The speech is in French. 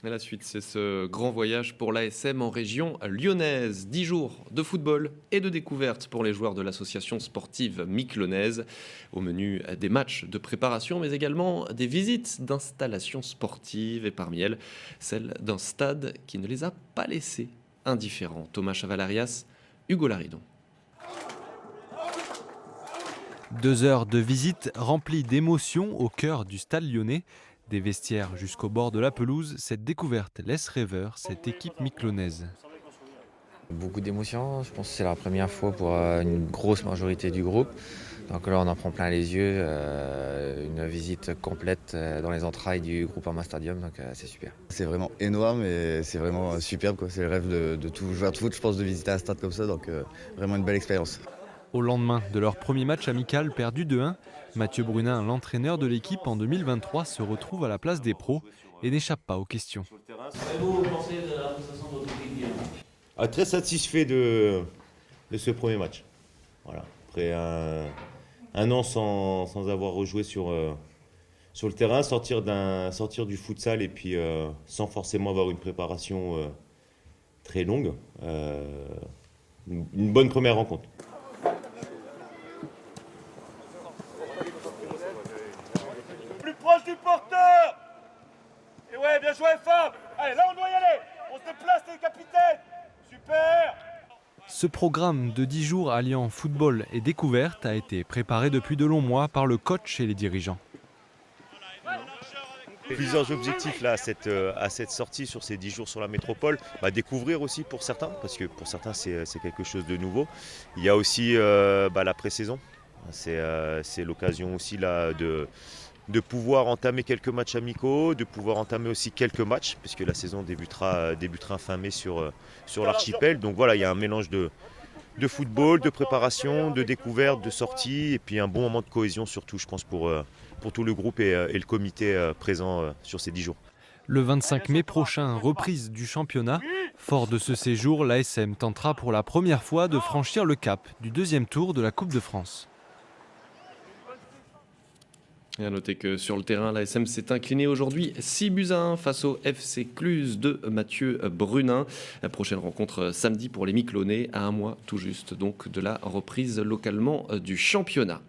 Et la suite, c'est ce grand voyage pour l'ASM en région lyonnaise. 10 jours de football et de découverte pour les joueurs de l'association sportive miquelonnaise. Au menu des matchs de préparation, mais également des visites d'installations sportives et parmi elles, celle d'un stade qui ne les a pas laissés indifférents. Thomas Chavalarias, Hugo Laridon. 2 heures de visite remplies d'émotions au cœur du stade lyonnais. Des vestiaires jusqu'au bord de la pelouse, cette découverte laisse rêveur cette équipe miquelonnaise. Beaucoup d'émotions, je pense que c'est la première fois pour une grosse majorité du groupe. Donc là on en prend plein les yeux, une visite complète dans les entrailles du Groupama Stadium, donc c'est super. C'est vraiment énorme et c'est vraiment superbe, quoi. C'est le rêve de tout joueur de foot, je pense, de visiter un stade comme ça, donc vraiment une belle expérience. Au lendemain de leur premier match amical perdu 2-1, Mathieu Brunin, l'entraîneur de l'équipe en 2023, se retrouve à la place des pros et n'échappe pas aux questions. Qu'avez-vous pensé de la prestation de votre équipe? Très satisfait de ce premier match. Voilà. Après un an sans avoir rejoué sur le terrain, sortir du futsal et puis sans forcément avoir une préparation très longue. Une bonne première rencontre. Plus proche du porteur. Et ouais, bien joué Fab. Allez, là on doit y aller. On se déplace les capitaines. Super. Ce programme de 10 jours alliant football et découverte a été préparé depuis de longs mois par le coach et les dirigeants. Plusieurs objectifs là, à cette sortie sur ces 10 jours sur la métropole. Découvrir aussi pour certains, parce que pour certains c'est quelque chose de nouveau. Il y a aussi la pré-saison. C'est l'occasion aussi là, de pouvoir entamer quelques matchs amicaux, de pouvoir entamer aussi quelques matchs, puisque la saison débutera fin mai sur l'archipel. Donc voilà, il y a un mélange de football, de préparation, de découverte, de sortie, et puis un bon moment de cohésion surtout, je pense, pour tout le groupe et le comité présent sur ces 10 jours. Le 25 mai prochain, reprise du championnat. Fort de ce séjour, l'ASM tentera pour la première fois de franchir le cap du deuxième tour de la Coupe de France. Et à noter que sur le terrain, l'ASM s'est incliné aujourd'hui 6-1 face au FC Cluse de Mathieu Brunin. La prochaine rencontre samedi pour les Miquelonnais, à un mois tout juste donc de la reprise localement du championnat.